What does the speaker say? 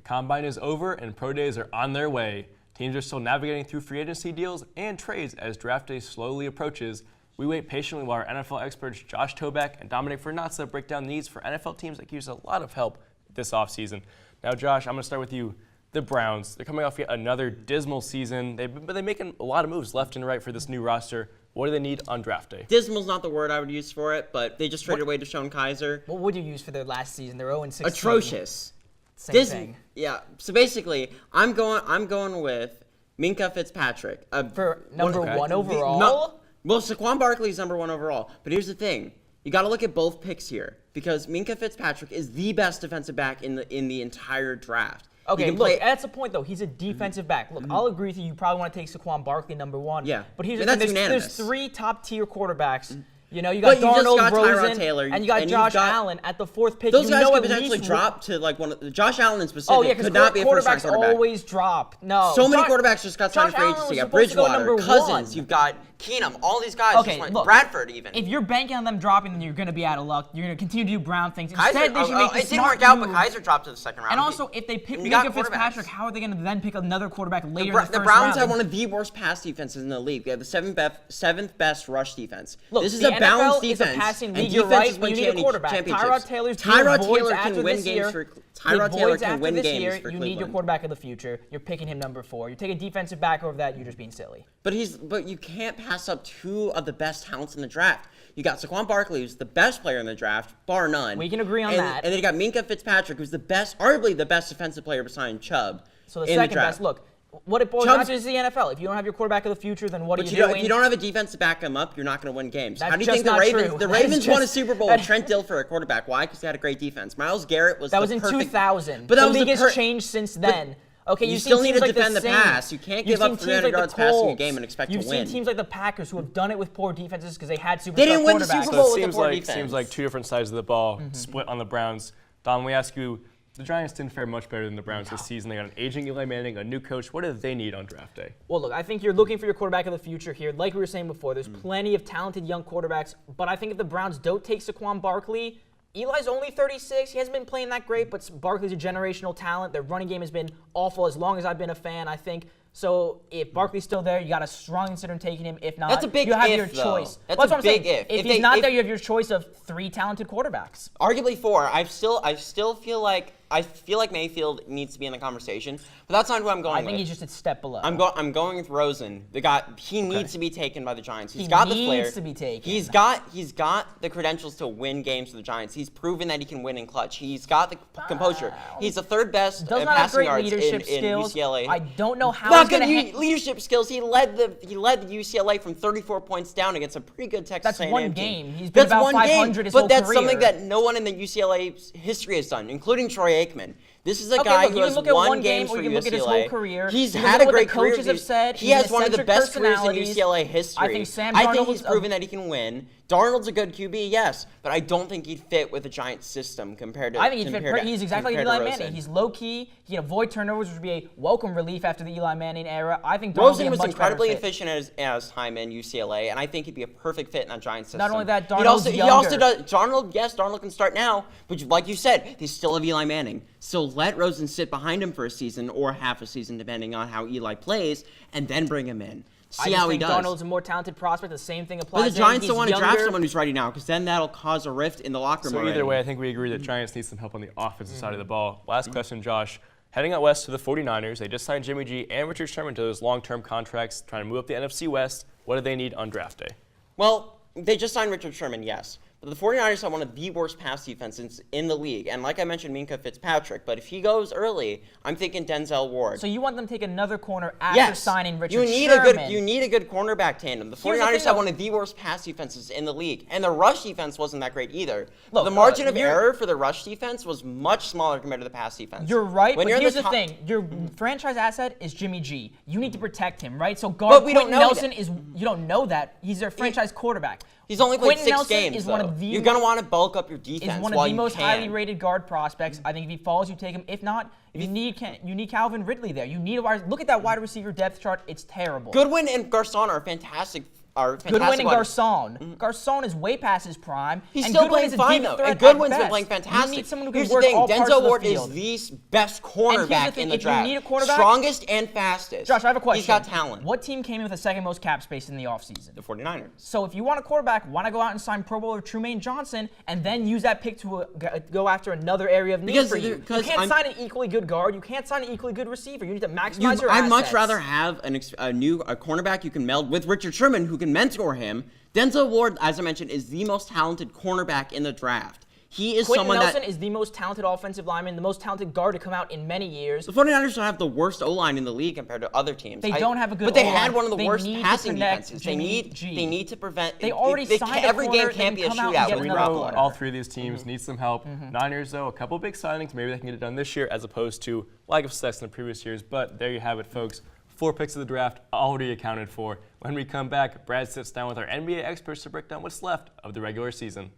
The combine is over and pro days are on their way. Teams are still navigating through free agency deals and trades as draft day slowly approaches. We wait patiently while our NFL experts Josh Toback and Dominic Vernazza break down needs for NFL teams that could use a lot of help this offseason. Now, Josh, I'm going to start with you. The Browns, they're coming off yet another dismal season, but they're making a lot of moves left and right for this new roster. What do they need on draft day? Dismal's not the word I would use for it, but they just traded away Deshaun Kaiser. What would you use for their last season? They're 0-16. Atrocious. Same thing. Yeah. So basically, I'm going with Minkah Fitzpatrick. For number one overall? Well, Saquon Barkley's number one overall. But here's the thing. You got to look at both picks here because Minkah Fitzpatrick is the best defensive back in the entire draft. Okay, look, that's the point, though. He's a defensive back. Look, I'll agree with you. You probably want to take Saquon Barkley number one. Yeah. But here's the thing. There's three top-tier quarterbacks. You know, you got Darnold, Rosen, and you got Josh Allen at the fourth pick. Those guys could potentially drop to like one of Josh Allen in specific could not be a first-round quarterback. Always drop. No. So many quarterbacks just got signed for agency. You got Bridgewater, Cousins, you've got Keenum, all these guys. Okay, look, Bradford even. If you're banking on them dropping, then you're going to be out of luck. You're going to continue to do Brown things. Kaiser, Instead, they should make it didn't work out, but Kaiser dropped to the second round. And also, if they pick Minkah Fitzpatrick, how are they going to then pick another quarterback later in the first round? The Browns have one of the worst pass defenses in the league. They have the seventh best rush defense. Look, this is a balanced defense. Passing league, you're right, but you need a quarterback. Tyrod Taylor can win games for Cleveland. You need your quarterback of the future. You're picking him number 4. You take a defensive back over that, you're just being silly. But you can't pass up two of the best talents in the draft. You got Saquon Barkley, who's the best player in the draft, bar none. We can agree on that. And then you got Minkah Fitzpatrick, who's arguably the best defensive player beside Chubb. So the second best. Look, what it boils down to is the NFL. If you don't have your quarterback of the future, then what are you doing? If you don't have a defense to back him up, you're not going to win games. That's How do you think the Ravens won a Super Bowl with Trent Dilfer at quarterback? Why? Because they had a great defense. Myles Garrett was that was in 2000. But the league has changed since then. Okay, you still need to defend the pass. You can't give up 300 yards passing a game and expect to win. You've seen teams like the Packers who have done it with poor defenses because they had superstar quarterbacks. They didn't win the Super Bowl with a poor defense. It seems like two different sides of the ball split on the Browns. Don, we ask you, the Giants didn't fare much better than the Browns this season. They got an aging Eli Manning, a new coach. What do they need on draft day? Well, look, I think you're looking for your quarterback of the future here. Like we were saying before, there's plenty of talented young quarterbacks. But I think if the Browns don't take Saquon Barkley, Eli's only 36. He hasn't been playing that great, but Barkley's a generational talent. Their running game has been awful as long as I've been a fan, I think. So if Barkley's still there, you got to strongly consider taking him. If not, that's a big you have if, your though. choice. That's a big if. If he's not there, you have your choice of 3 talented quarterbacks. Arguably 4. I still feel like Mayfield needs to be in the conversation, but that's not who I'm going with. I think he's just a step below. I'm going with Rosen. The guy needs to be taken by the Giants. He's got the flair. He needs to be taken. He's got the credentials to win games for the Giants. He's proven that he can win in clutch. He's got the composure. He's the third best passing yards in UCLA. I don't know how he's going to leadership skills. He led the UCLA from 34 points down against a pretty good Texas A&M That's one team. game. He's been about 500 his whole career. But that's something that no one in the UCLA history has done, including Troy Aikman. This is a guy who has won games for UCLA. You can look at his whole career. He's had a great career. Coaches have said he has one of the best careers in UCLA history. I think he's proven that he can win. Darnold's a good QB, yes, but I don't think he'd fit with the Giants system compared to. I think he's exactly like Eli Manning. He's low key. He can avoid turnovers, which would be a welcome relief after the Eli Manning era. I think Rosen was incredibly efficient as time in UCLA, and I think he'd be a perfect fit in a Giants system. Not only that, Darnold's younger. He also does. Darnold can start now, but like you said, they still have Eli Manning. So let Rosen sit behind him for a season or half a season, depending on how Eli plays, and then bring him in. See how he does. Darnold's a more talented prospect. The same thing applies. But the Giants don't want to draft someone who's ready now, because then that'll cause a rift in the locker room. So either way, I think we agree that Giants need some help on the offensive side of the ball. Last question, Josh. Heading out west to the 49ers, they just signed Jimmy G and Richard Sherman to those long-term contracts, trying to move up the NFC West. What do they need on draft day? Well, they just signed Richard Sherman, yes. But the 49ers have one of the worst pass defenses in the league. And like I mentioned, Minkah Fitzpatrick. But if he goes early, I'm thinking Denzel Ward. So you want them to take another corner after signing Richard Sherman? You need a good cornerback tandem. The 49ers have one of the worst pass defenses in the league. And the rush defense wasn't that great either. Look, the margin of error for the rush defense was much smaller compared to the pass defense. You're right, but here's the thing. Your franchise asset is Jimmy G. You need to protect him, right? So guard Quentin Nelson is, you don't know that. He's their franchise quarterback. He's only played 6 games, though. You're going to want to bulk up your defense. He's one of the most highly rated guard prospects. I think if he falls, you take him. If not, you need Calvin Ridley there. You need a wide. Look at that wide receiver depth chart. It's terrible. Goodwin and Garcon are fantastic are fantastic. Goodwin and wide- Garcon. Garcon is way past his prime. He's and still Goodwin playing is a fine, deep though. threat And Goodwin's at been best. playing fantastic. You need someone who can Here's the work thing, all parts Denzel of the Ward is field. the best here's cornerback the thing, in the if you draft. need a quarterback- Strongest and fastest. Josh, I have a question. He's got talent. What team came in with the second most cap space in the offseason? The 49ers. So if you want a quarterback, why not go out and sign Pro Bowler Trumaine Johnson and then use that pick to go after another area of need for you? You can't sign an equally good guard. You can't sign an equally good receiver. You need to maximize your assets. I'd much rather have a cornerback you can meld with Richard Sherman who can mentor him. Denzel Ward, as I mentioned, is the most talented cornerback in the draft. He is Quentin someone Nelson that is the most talented offensive lineman, the most talented guard to come out in many years. the 49ers don't have the worst O-line in the league compared to other teams. They don't have a good But they O-line. had one of the They worst need to passing connect defenses. Jimmy G. They need to prevent. They already signed a every game corner, can't they be a can come out and shootout. get with We another know corner. all three of these teams need some help. Niners, though, a couple big signings. Maybe they can get it done this year as opposed to lack of success in the previous years. But there you have it, folks. 4 picks of the draft already accounted for. When we come back, Brad sits down with our NBA experts to break down what's left of the regular season.